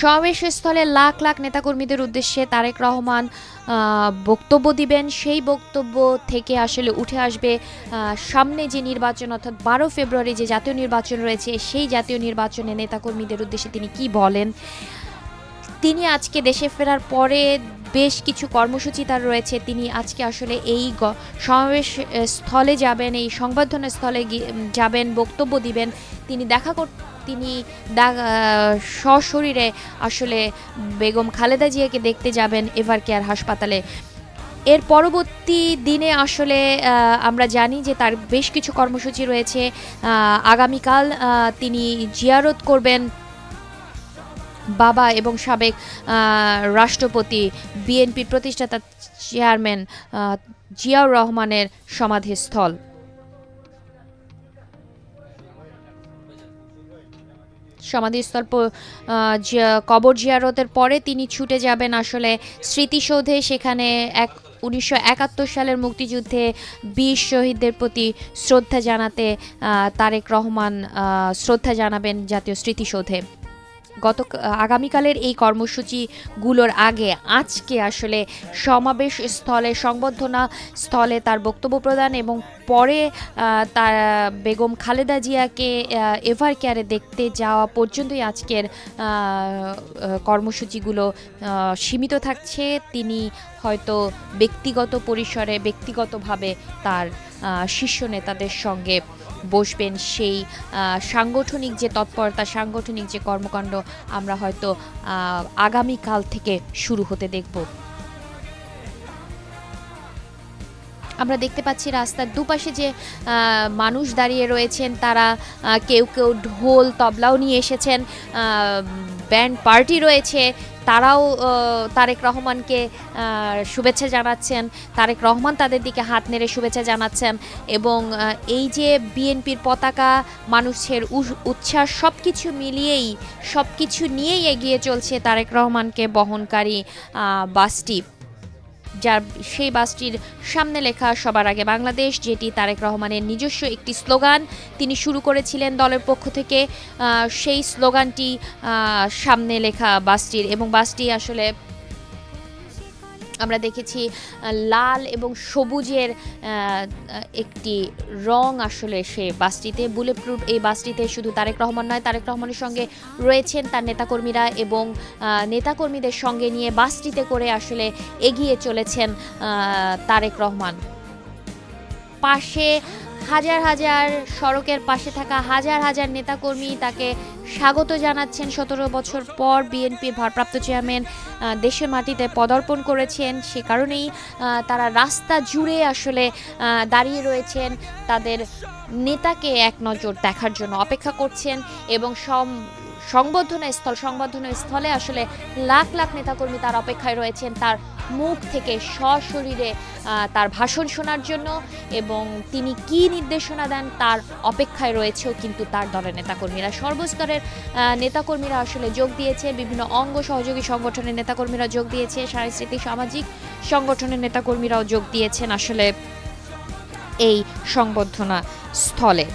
সমাবেশস্থলে লাখ লাখ নেতাকর্মীদের উদ্দেশ্যে তারেক রহমান বক্তব্য দিবেন। সেই বক্তব্য থেকে আসলে উঠে আসবে সামনে যে নির্বাচন, অর্থাৎ 12 ফেব্রুয়ারি যে জাতীয় নির্বাচন রয়েছে, সেই জাতীয় নির্বাচনে নেতাকর্মীদের উদ্দেশ্যে তিনি কি বলেন। তিনি আজকে দেশে ফেরার পরে বেশ কিছু কর্মসূচি তার রয়েছে। তিনি আজকে আসলে এই সমাবেশ স্থলে যাবেন, এই সংবর্ধনা স্থলে যাবেন, বক্তব্য দিবেন। তিনি সশরীরে আসলে বেগম খালেদা জিয়াকে দেখতে যাবেন এভার কেয়ার হাসপাতালে। এর পরবর্তী দিনে আসলে আমরা জানি যে তার বেশ কিছু কর্মসূচি রয়েছে। আগামীকাল তিনি জিয়ারত করবেন বাবা এবং সাবেক রাষ্ট্রপতি, বিএনপির প্রতিষ্ঠাতা চেয়ারম্যান জিয়াউর রহমানের সমাধিস্থল। সমাধিস্থল কবর জিয়ারতের পরে তিনি ছুটে যাবেন আসলে স্মৃতিসৌধে। সেখানে 1971 সালের মুক্তিযুদ্ধে বীর শহীদদের প্রতি শ্রদ্ধা জানাতে তারেক রহমান শ্রদ্ধা জানাবেন জাতীয় স্মৃতিসৌধে। আগামীকালের এই কর্মসূচিগুলোর আগে আজকে আসলে সমাবেশ স্থলে, সংবর্ধনা স্থলে তার বক্তব্য প্রদান এবং পরে তার বেগম খালেদা জিয়াকে এভার কেয়ারে দেখতে যাওয়া পর্যন্তই আজকের কর্মসূচিগুলো সীমিত থাকছে। তিনি হয়তো ব্যক্তিগত পরিসরে, ব্যক্তিগতভাবে তার শীর্ষ নেতাদের সঙ্গে বসবেন। সেই সাংগঠনিক যে তৎপরতা, সাংগঠনিক যে কর্মকাণ্ড আমরা হয়তো আগামীকাল থেকে শুরু হতে দেখব। আমরা দেখতে পাচ্ছি রাস্তার দুপাশে যে মানুষ দাঁড়িয়ে রয়েছেন, তারা কেউ কেউ ঢোল তবলাও নিয়ে এসেছেন, ব্যান্ড পার্টি রয়েছে, তারাও তারেক রহমানকে শুভেচ্ছা জানাচ্ছেন। তারেক রহমান তাদের দিকে হাত নেড়ে শুভেচ্ছা জানাচ্ছেন এবং এই যে বিএনপির পতাকা, মানুষের উচ্ছ্বাস, সব কিছু নিয়েই এগিয়ে চলছে তারেক রহমানকে বহনকারী বাসটি। সেই বাসটির সামনে লেখা সবার আগে বাংলাদেশ, যেটি তারেক রহমানের নিজস্ব একটি স্লোগান। তিনি শুরু করেছিলেন দলের পক্ষ থেকে সেই স্লোগানটি সামনে লেখা বাসটির, এবং বাসটি আসলে আমরা দেখেছি লাল এবং সবুজের একটি রং আসলে সে বাসটিতে। বুলেটপ্রুফ এই বাসটিতে শুধু তারেক রহমান নয়, তারেক রহমানের সঙ্গে রয়েছেন তার নেতাকর্মীরা এবং নেতাকর্মীদের সঙ্গে নিয়ে বাসটিতে করে আসলে এগিয়ে চলেছেন তারেক রহমান। পাশে হাজার হাজার, সড়কের পাশে থাকা হাজার হাজার নেতাকর্মী তাকে স্বাগত জানাচ্ছেন। 17 বছর পর বিএনপির ভারপ্রাপ্ত চেয়ারম্যান দেশের মাটিতে পদার্পণ করেছেন, সে কারণেই তারা রাস্তা জুড়ে আসলে দাঁড়িয়ে রয়েছেন, তাদের নেতাকে এক নজর দেখার জন্য অপেক্ষা করছেন। এবং সংবর্ধনা স্থলে আসলে লাখ লাখ নেতাকর্মী তার অপেক্ষায় রয়েছেন তার মুখ থেকে সশরীরে তার ভাষণ শোনার জন্য, এবং তিনি কি নির্দেশনা দেন তার অপেক্ষায় রয়েছেও কিন্তু তার দলের নেতাকর্মীরা। সর্বস্তরের নেতাকর্মীরা আসলে যোগ দিয়েছে, বিভিন্ন অঙ্গ সহযোগী সংগঠনের নেতাকর্মীরা যোগ দিয়েছে, সাংস্কৃতিক সামাজিক সংগঠনের নেতাকর্মীরাও যোগ দিয়েছেন আসলে এই সংবর্ধনা স্থলে।